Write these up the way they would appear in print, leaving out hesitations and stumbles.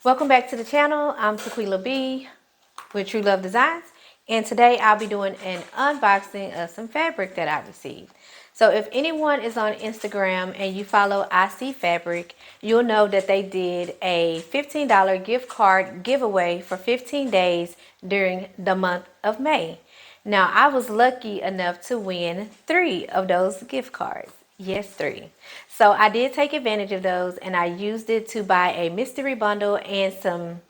Welcome back to the channel. I'm Tequila B with TruLuv Designs, and today I'll be doing an unboxing of some fabric that I received. So if anyone is on Instagram and you follow iseefabric, you'll know that they did a $15 gift card giveaway for 15 days during the month of May. Now, I was lucky enough to win 3 of those gift cards. Yes, 3. So I did take advantage of those, and I used it to buy a mystery bundle and some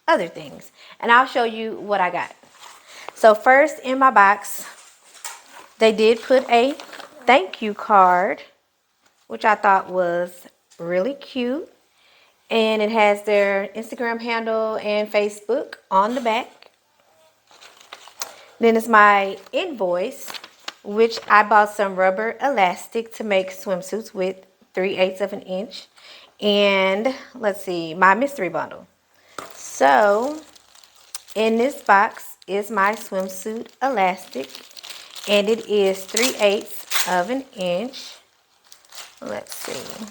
other things. And I'll show you what I got. So first in my box, they did put a thank you card, which I thought was really cute. And it has their Instagram handle and Facebook on the back. Then it's my invoice, which I bought some rubber elastic to make swimsuits with 3/8 of an inch. And let's see, my mystery bundle. So in this box is my swimsuit elastic, and it is 3/8 of an inch. Let's see.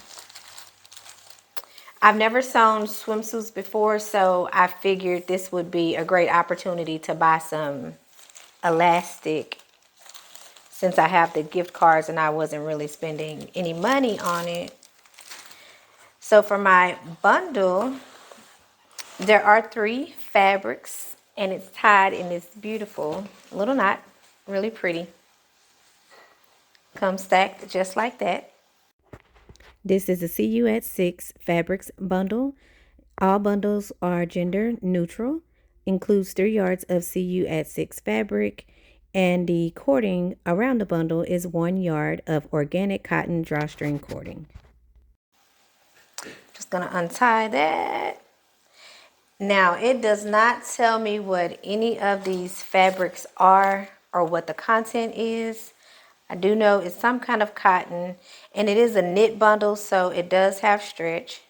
I've never sewn swimsuits before, so I figured this would be a great opportunity to buy some elastic since I have the gift cards and I wasn't really spending any money on it. So for my bundle, there are 3 fabrics, and it's tied in this beautiful little knot, really pretty. Comes stacked just like that. This is a See You at 6 fabrics bundle. All bundles are gender neutral. Includes 3 yards of See You at 6 fabric, and the cording around the bundle is 1 yard of organic cotton drawstring cording. Just gonna untie that. Now, it does not tell me what any of these fabrics are or what the content is. I do know it's some kind of cotton, and it is a knit bundle, so it does have stretch.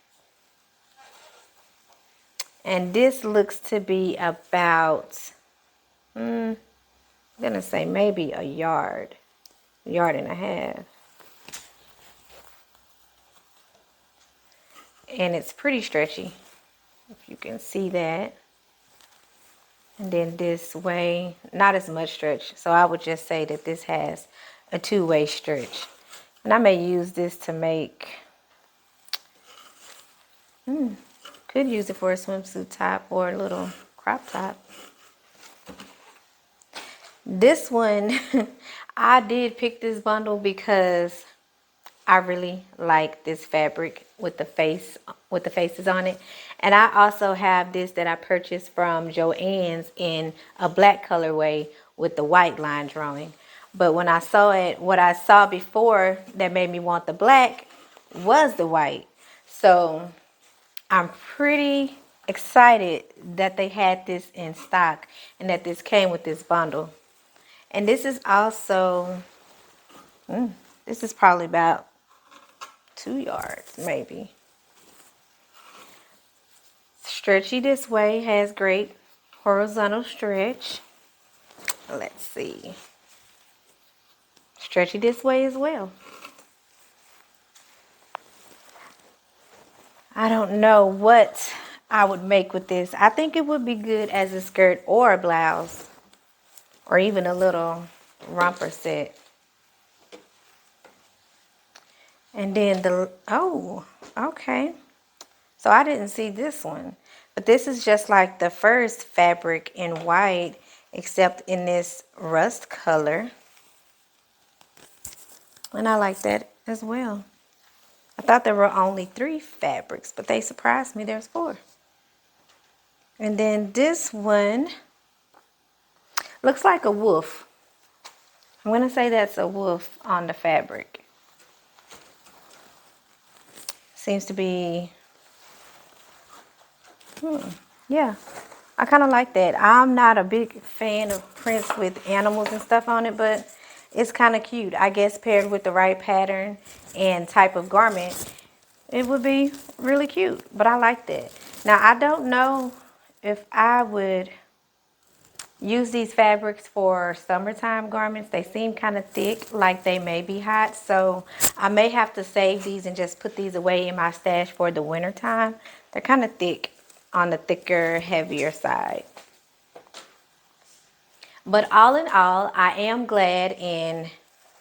And this looks to be about, I'm gonna say maybe a yard and a half. And it's pretty stretchy, if you can see that. And then this way, not as much stretch. So I would just say that this has a 2-way stretch. And I may use this to make, could use it for a swimsuit top or a little crop top. This one, I did pick this bundle because I really like this fabric with the faces on it. And I also have this that I purchased from Joann's in a black colorway with the white line drawing. But when I saw it, what I saw before that made me want the black was the white. So I'm pretty excited that they had this in stock and that this came with this bundle. And this is also, this is probably about 2 yards, maybe. Stretchy this way, has great horizontal stretch. Let's see. Stretchy this way as well. I don't know what I would make with this. I think it would be good as a skirt or a blouse, or even a little romper set. And then oh, okay. So I didn't see this one. But this is just like the first fabric in white, except in this rust color. And I like that as well. I thought there were only 3 fabrics, but they surprised me. There's 4. And then this one looks like a wolf. I'm going to say that's a wolf on the fabric. Seems to be, yeah. I kind of like that. I'm not a big fan of prints with animals and stuff on it, but it's kind of cute. I guess paired with the right pattern and type of garment, it would be really cute. But I like that. Now, I don't know if I would use these fabrics for summertime garments. They seem kind of thick, like they may be hot. So I may have to save these and just put these away in my stash for the winter time. They're kind of thick. on the thicker, heavier side. But all in all, I am glad and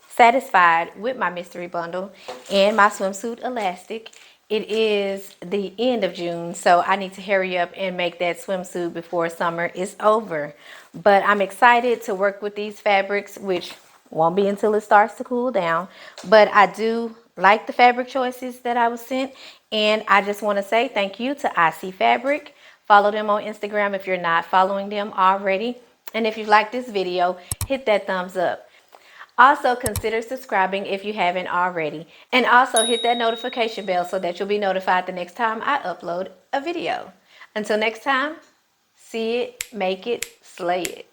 satisfied with my mystery bundle and my swimsuit elastic. It is the end of June, so I need to hurry up and make that swimsuit before summer is over. But I'm excited to work with these fabrics, which won't be until it starts to cool down. But I do like the fabric choices that I was sent, and I just want to say thank you to iseefabric. Follow them on Instagram if you're not following them already. And if you like this video, hit that thumbs up. Also, consider subscribing if you haven't already. And also hit that notification bell so that you'll be notified the next time I upload a video. Until next time, see it, make it, slay it.